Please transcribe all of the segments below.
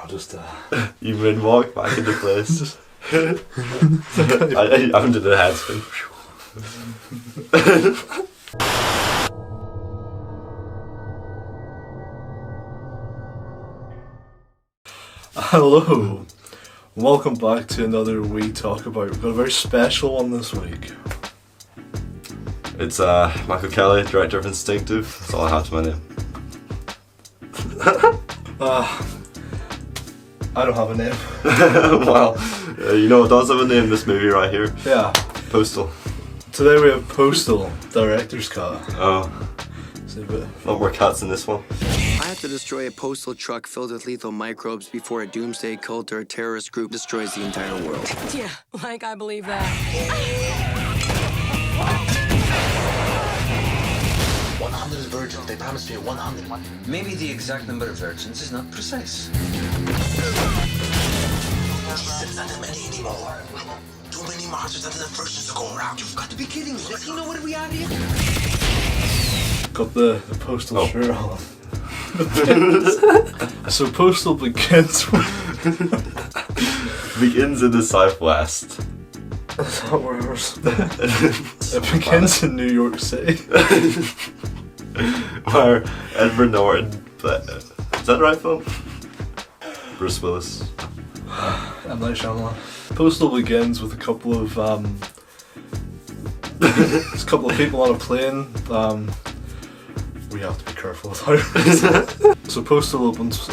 I'll just You moonwalk back into place. I haven't did a head spin. Hello, welcome back to another We Talk About. We've got a very special one this week. It's Michael Kelly, director of Instinctive. That's all I have to my name. I don't have a name. Well, you know what does have a name, this movie right here? Yeah. Postal. Today we have Postal, director's cut. Oh. See a bit. No more cats in this one. I have to destroy a postal truck filled with lethal microbes before a doomsday cult or a terrorist group destroys the entire world. Yeah, like I believe that. 100 virgins. They promised me 100. Maybe the exact number of virgins is not precise. Jesus, not that many anymore. Too many monsters, not enough virgins to go around. You've got to be kidding me. You know what we have here? Got the Postal shirt on. So Postal begins Begins in the southwest. Is that where it was? It begins in New York City. Where Edward Norton. Is that the right film? Bruce Willis. M. Night Shyamalan. Postal begins with a couple of people on a plane. We have to be careful with how. So Postal opens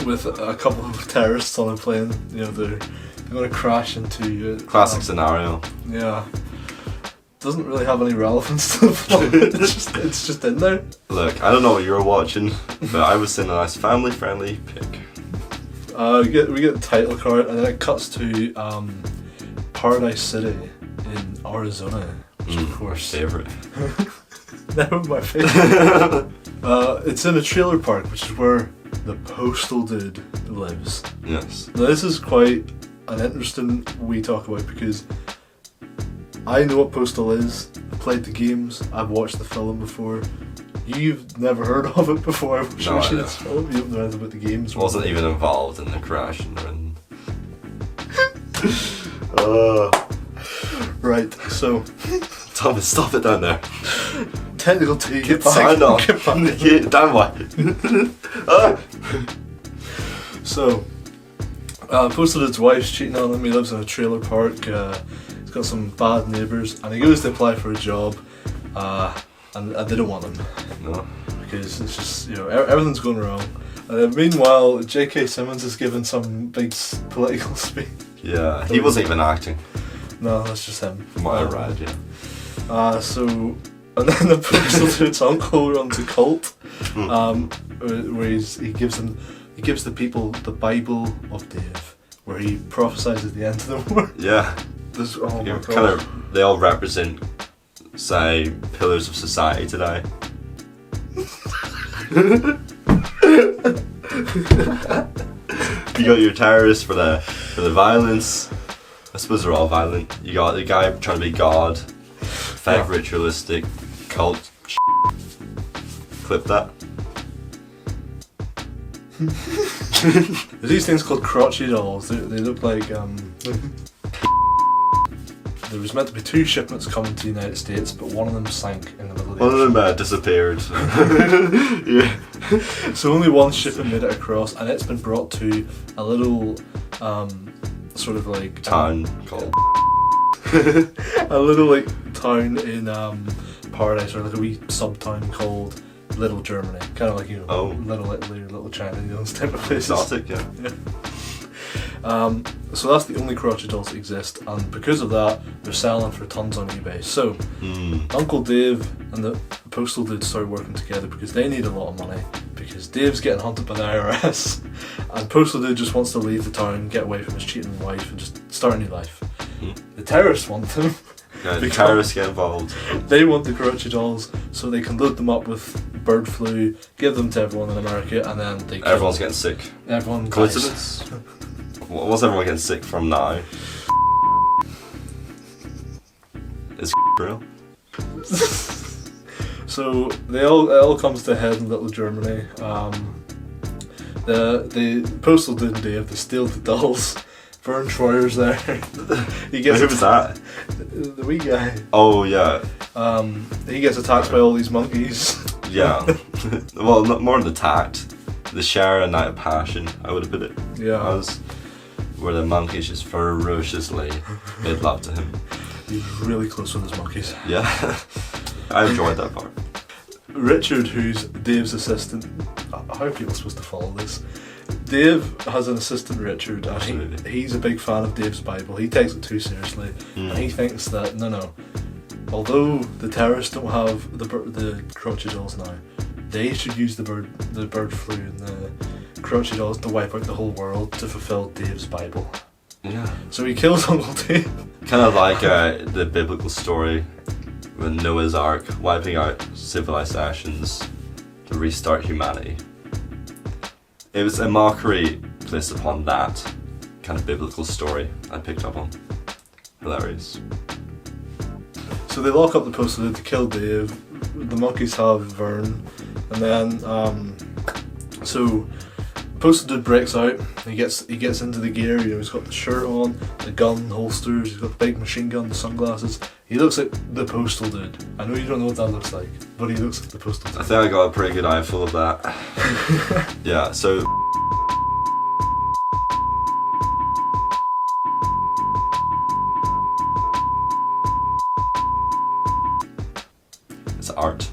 with a couple of terrorists on a plane. You know, they're going to crash into. Classic scenario. Yeah. Doesn't really have any relevance to the plot. It's just in there. Look, I don't know what you were watching, but I was seeing a nice family-friendly pic. We get the title card, and then it cuts to Paradise City in Arizona, which of course Favorite. never my favorite. It's in a trailer park, which is where the Postal dude lives. Yes. Now this is quite an interesting We Talk About because I know what Postal is. I played the games. I've watched the film before. You've never heard of it before. I'm sure No, I know. this film. You don't know anything about the games. Wasn't even involved in the crash and then. Right. So Thomas, stop it down there. technical T. Get signed off. Get back. Yeah, damn why. So, Postal dude's wife's cheating on him. He lives in a trailer park. He's got some bad neighbours, and he goes to apply for a job, and they don't want him No. because it's just, you know, everything's going wrong. And then meanwhile, J.K. Simmons is giving some big political speech. Yeah, he wasn't even acting. No, that's just him. From what I read, yeah. So, and then the Postal dude's uncle runs a cult, where he gives the people the Bible of Dave, where he prophesies the end of the war. Yeah. This, oh my God. Kind of, they all represent, say, pillars of society today. You got your terrorists for the violence. I suppose they're all violent. You got the guy trying to be God, fake ritualistic cult. Clip that. There's these things called crotchy dolls. They look like there was meant to be 2 shipments coming to the United States, but one of them sank in the middle of the One ocean. of them disappeared. Yeah. So only one shipment made it across, and it's been brought to a little sort of like Town called. a little like town in Paradise, or like a wee sub-town called Little Germany, kind of like, you know, Little Italy or Little China, you know, those type of places. Exotic, yeah. So that's the only crotchet dolls that exist, and because of that, they're selling for tons on eBay. So Uncle Dave and the Postal dude start working together because they need a lot of money, because Dave's getting hunted by the IRS, and Postal dude just wants to leave the town, get away from his cheating wife, and just start a new life. The terrorists want them. Yeah, the terrorists get involved. They want the crotchet dolls so they can load them up with bird flu, give them to everyone in America, and then they Everyone's getting sick. Everyone dies. Coincidence? What's everyone getting sick from now? Is real? So it all comes to a head in Little Germany. The Postal Dude and Dave, they steal the dolls. Vern Troyer's there. He gets Who was that? the wee guy. Oh yeah, He gets attacked by all these monkeys. yeah. Well, not more than attacked. The Shara Night of Passion, I would have put it. Yeah. As where the monkeys just ferociously made love to him. He's really close with his monkeys. Yeah, I enjoyed that part. Richard, who's Dave's assistant, how are people supposed to follow this? Dave has an assistant, Richard, and Absolutely. he's a big fan of Dave's Bible. He takes it too seriously, and he thinks that no, although the terrorists don't have the crotchet dolls now, they should use the bird flu and the crotchet dolls to wipe out the whole world to fulfill Dave's Bible. Yeah. So he kills Uncle Dave. Kind of like the biblical story with Noah's Ark wiping out civilizations to restart humanity. It was a mockery placed upon that kind of biblical story I picked up on. Hilarious. So they lock up the Postal Dude to kill Dave. The monkeys have Vern, and then so Postal Dude breaks out. He gets into the gear. You know, he's got the shirt on, the gun holsters. He's got the big machine gun, the sunglasses. He looks like the Postal Dude. I know you don't know what that looks like, but he looks like the Postal Dude. I think I got a pretty good eyeful of that. Yeah, so it's art.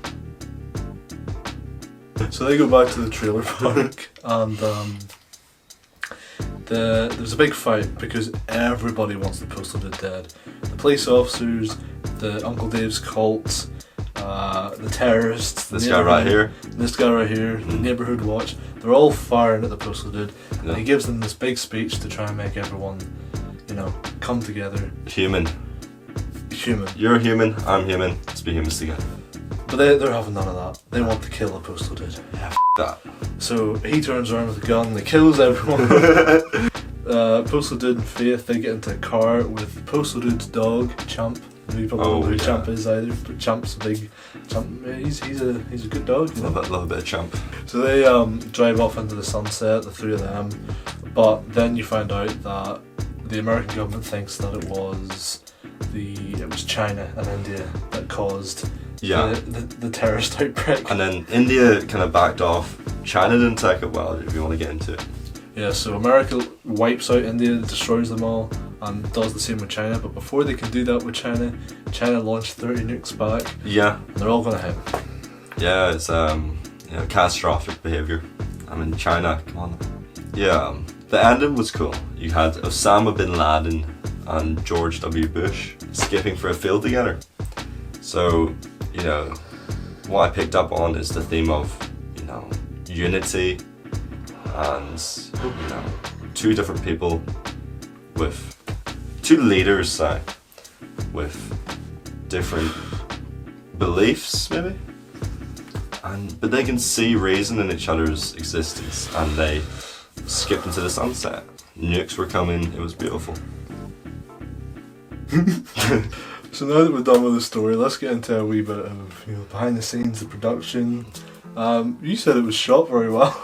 So they go back to the trailer park, and there's a big fight because everybody wants the Postal Dude dead. The police officers, the Uncle Dave's cult, the terrorists, This guy right here. This guy right here, the neighborhood watch. They're all firing at the Postal Dude, Yeah. and he gives them this big speech to try and make everyone, come together. Human. Human. You're human, I'm human, let's be humans together. But they're having none of that. They want to kill the Postal Dude. Yeah, that. So he turns around with a gun and he kills everyone. Postal Dude and Faith, they get into a car with Postal Dude's dog, Champ. You probably don't know who yeah. Champ is either, but Champ's a big Champ. He's a good dog. You know? Love a bit of champ. So they drive off into the sunset, the three of them. But then you find out that the American government thinks that it was China and India that caused Yeah. the terrorist outbreak. And then India kind of backed off. China didn't take it well, if you want to get into it. Yeah, so America wipes out India, destroys them all, and does the same with China. But before they can do that with China, China launched 30 nukes back, Yeah. and they're all going to hit. Yeah, it's catastrophic behaviour. I mean, China, come on. Yeah, the ending was cool. You had Osama bin Laden and George W. Bush skipping for a field together. So, what I picked up on is the theme of, unity and, two different people with two leaders, say, with different beliefs, maybe? But they can see reason in each other's existence, and they skipped into the sunset. Nukes were coming, it was beautiful. So now that we're done with the story, let's get into a wee bit of behind the scenes, the production. You said it was shot very well.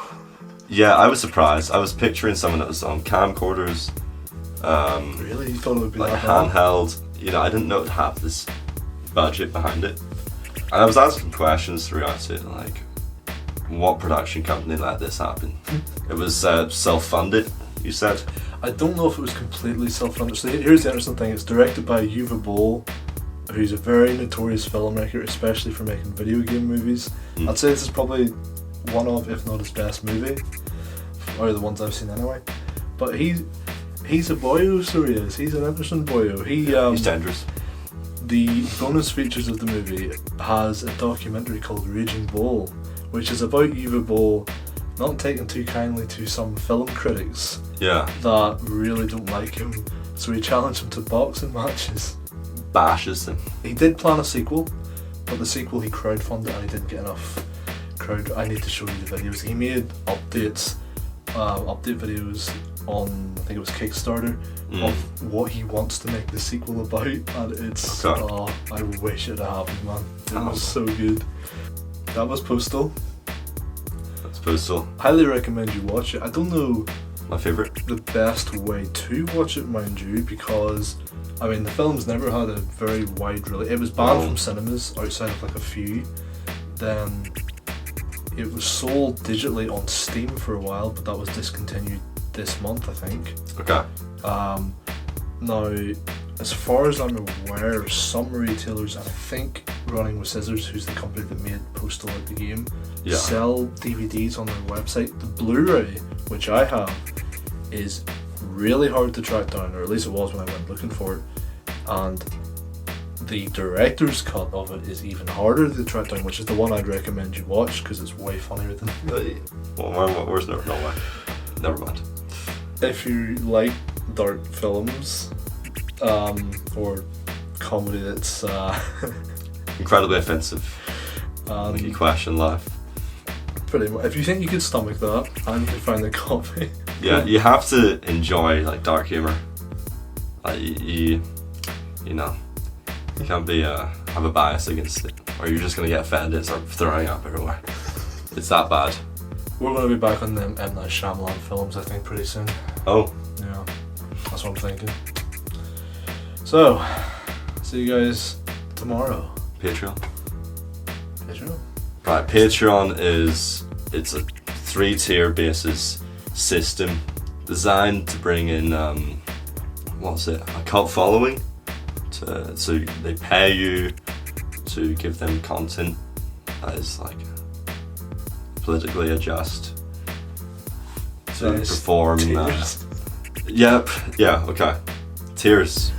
Yeah, I was surprised. I was picturing someone that was on camcorders, Really? You thought it would be like that bad? handheld. I didn't know it had this budget behind it. And I was asking questions throughout it, like, what production company let this happen? It was self-funded, you said? I don't know if it was completely self-funded. So here's the interesting thing. It's directed by Uwe Boll, who's a very notorious filmmaker, especially for making video game movies. I'd say this is probably one of, if not his best movie, or the ones I've seen anyway. But he's a boyo, so he is. He's an interesting boyo. He's dangerous. The bonus features of the movie has a documentary called Raging Bull, which is about Uwe Boll not taking too kindly to some film critics Yeah. that really don't like him, so he challenged him to boxing matches. Bashes them. He did plan a sequel, but the sequel he crowdfunded and he didn't get enough crowd. I need to show you the videos. He made update videos on, I think it was Kickstarter, of what he wants to make the sequel about, and it's, Okay. I wish it had happened, man. It was so good. That was Postal. Postal. Highly recommend you watch it. I don't know My favourite. the best way to watch it, mind you, because I mean the film's never had a very wide release. It was banned from cinemas outside of like a few. Then it was sold digitally on Steam for a while, but that was discontinued this month, I think. Okay. Now, as far as I'm aware, some retailers, and I think Running with Scissors, who's the company that made Postal like the game, Yeah. sell DVDs on their website. The Blu-ray, which I have, is really hard to track down, or at least it was when I went looking for it. And the director's cut of it is even harder to track down, which is the one I'd recommend you watch because it's way funnier than. Where's no way? Never mind. If you like dark films, or comedy that's Incredibly offensive. Make you question life. pretty much, if you think you could stomach that and you can find a copy. Yeah, you have to enjoy like dark humor. Like you know, you can't be have a bias against it, or you're just gonna get offended and start throwing up everywhere. It's that bad. We're going to be back on them M. Night Shyamalan films, I think, pretty soon. Oh, Yeah, that's what I'm thinking. So, see you guys tomorrow. Patreon. Patreon? Right, Patreon it's a 3-tier basis system designed to bring in what's it, a cult following. So they pay you to give them content that is like politically adjust to Nice. perform. Tears. Yep. Yeah. Okay. Tears.